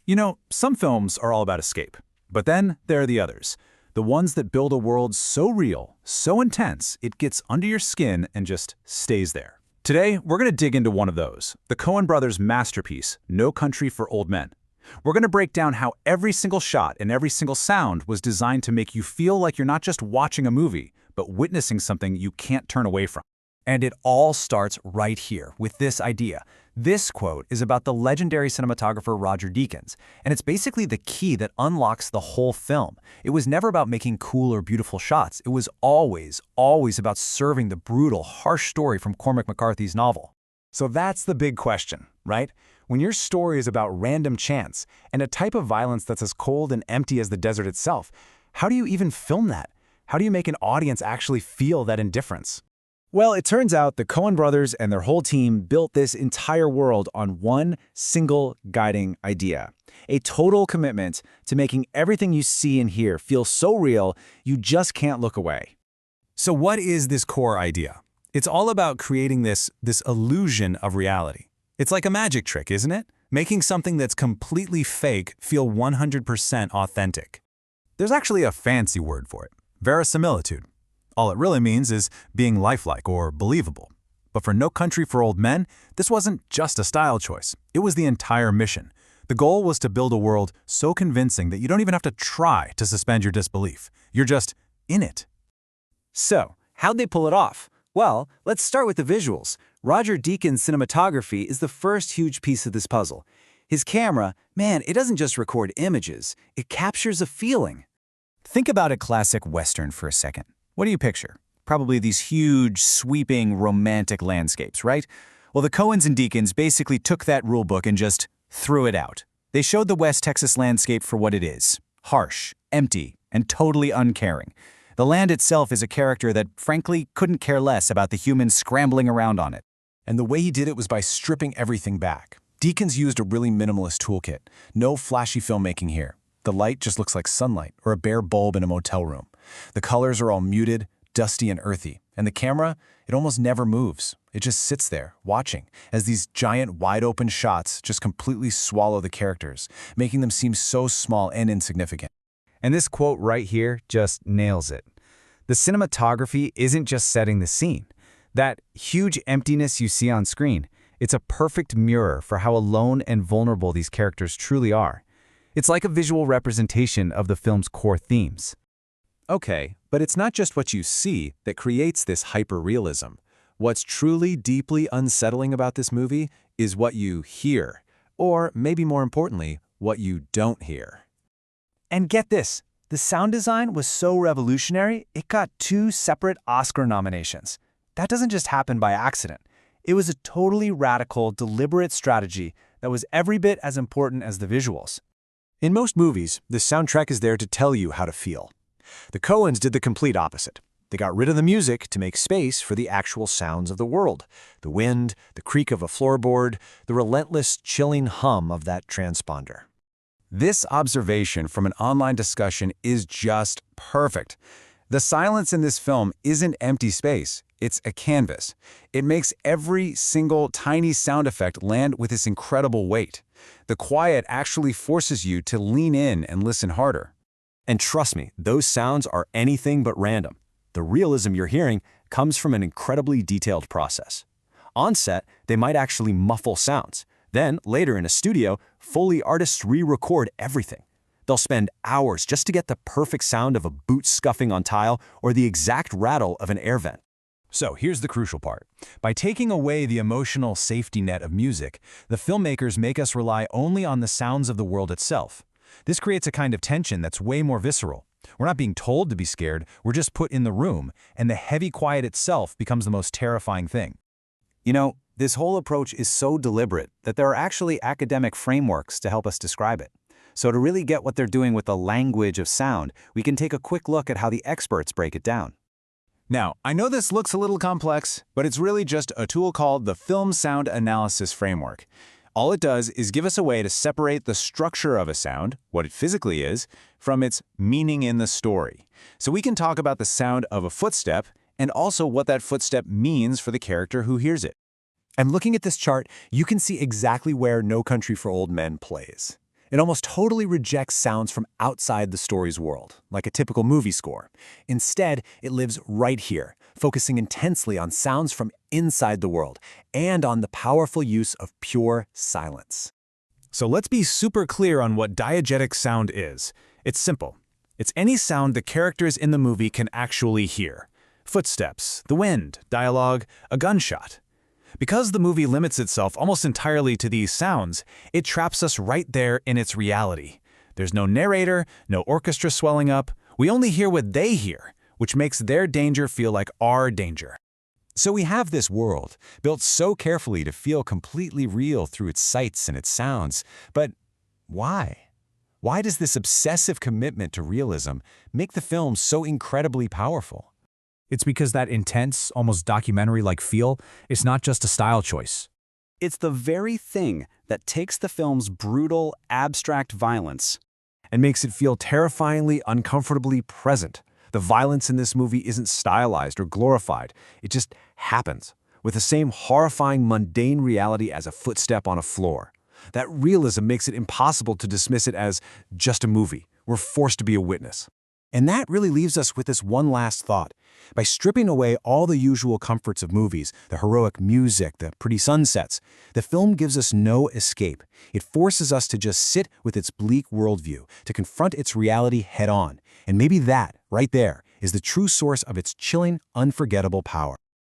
You know, some films are all about escape, but then there are the others. The ones that build a world so real, so intense, it gets under your skin and just stays there. Today, we're going to dig into one of those, the Coen brothers' masterpiece, No Country for Old Men. We're going to break down how every single shot and every single sound was designed to make you feel like you're not just watching a movie, but witnessing something you can't turn away from. And it all starts right here with this idea. This quote is about the legendary cinematographer Roger Deakins, and it's basically the key that unlocks the whole film. It was never about making cool or beautiful shots. It was always about serving the brutal, harsh story from Cormac McCarthy's novel. So that's the big question, right? When your story is about random chance and a type of violence that's as cold and empty as the desert itself, how do you even film that? How do you make an audience actually feel that indifference? Well, it turns out the Coen brothers and their whole team built this entire world on one single guiding idea. A total commitment to making everything you see and hear feel so real, you just can't look away. So what is this core idea? It's all about creating this illusion of reality. It's like a magic trick, isn't it? Making something that's completely fake feel 100% authentic. There's actually a fancy word for it, verisimilitude. All it really means is being lifelike or believable. But for No Country for Old Men, this wasn't just a style choice. It was the entire mission. The goal was to build a world so convincing that you don't even have to try to suspend your disbelief. You're just in it. So, how'd they pull it off? Well, let's start with the visuals. Roger Deakins' cinematography is the first huge piece of this puzzle. His camera, man, it doesn't just record images, it captures a feeling. Think about a classic Western for a second. What do you picture? Probably these huge, sweeping, romantic landscapes, right? Well, the Coens and Deakins basically took that rulebook and just threw it out. They showed the West Texas landscape for what it is: harsh, empty, and totally uncaring. The land itself is a character that, frankly, couldn't care less about the humans scrambling around on it. And the way he did it was by stripping everything back. Deakins used a really minimalist toolkit. No flashy filmmaking here. The light just looks like sunlight or a bare bulb in a motel room. The colors are all muted, dusty, and earthy. And the camera, it almost never moves. It just sits there, watching, as these giant, wide-open shots just completely swallow the characters, making them seem so small and insignificant. And this quote right here just nails it. The cinematography isn't just setting the scene. That huge emptiness you see on screen, it's a perfect mirror for how alone and vulnerable these characters truly are. It's like a visual representation of the film's core themes. Okay, but it's not just what you see that creates this hyper-realism. What's truly deeply unsettling about this movie is what you hear, or maybe more importantly, what you don't hear. And get this, the sound design was so revolutionary, it got 2 separate Oscar nominations. That doesn't just happen by accident. It was a totally radical, deliberate strategy that was every bit as important as the visuals. In most movies, the soundtrack is there to tell you how to feel. The Coens did the complete opposite. They got rid of the music to make space for the actual sounds of the world. The wind, the creak of a floorboard, the relentless, chilling hum of that transponder. This observation from an online discussion is just perfect. The silence in this film isn't empty space, it's a canvas. It makes every single tiny sound effect land with this incredible weight. The quiet actually forces you to lean in and listen harder. And trust me, those sounds are anything but random. The realism you're hearing comes from an incredibly detailed process. On set, they might actually muffle sounds. Then, later in a studio, Foley artists re-record everything. They'll spend hours just to get the perfect sound of a boot scuffing on tile or the exact rattle of an air vent. So here's the crucial part. By taking away the emotional safety net of music, the filmmakers make us rely only on the sounds of the world itself. This creates a kind of tension that's way more visceral. We're not being told to be scared, we're just put in the room, and the heavy quiet itself becomes the most terrifying thing. You know, this whole approach is so deliberate that there are actually academic frameworks to help us describe it. So to really get what they're doing with the language of sound, we can take a quick look at how the experts break it down. Now, I know this looks a little complex, but it's really just a tool called the Film Sound Analysis Framework. All it does is give us a way to separate the structure of a sound, what it physically is, from its meaning in the story. So we can talk about the sound of a footstep and also what that footstep means for the character who hears it. And looking at this chart, you can see exactly where No Country for Old Men plays. It almost totally rejects sounds from outside the story's world, like a typical movie score. Instead, it lives right here, focusing intensely on sounds from inside the world and on the powerful use of pure silence. So let's be super clear on what diegetic sound is. It's simple. It's any sound the characters in the movie can actually hear. Footsteps, the wind, dialogue, a gunshot. Because the movie limits itself almost entirely to these sounds, it traps us right there in its reality. There's no narrator, no orchestra swelling up. We only hear what they hear, which makes their danger feel like our danger. So we have this world, built so carefully to feel completely real through its sights and its sounds. But why? Why does this obsessive commitment to realism make the film so incredibly powerful? It's because that intense, almost documentary-like feel is not just a style choice. It's the very thing that takes the film's brutal, abstract violence And makes it feel terrifyingly, uncomfortably present. The violence in this movie isn't stylized or glorified. It just happens, with the same horrifying, mundane reality as a footstep on a floor. That realism makes it impossible to dismiss it as just a movie. We're forced to be a witness. And that really leaves us with this one last thought. By stripping away all the usual comforts of movies, the heroic music, the pretty sunsets, the film gives us no escape. It forces us to just sit with its bleak worldview, to confront its reality head-on. And maybe that, right there, is the true source of its chilling, unforgettable power.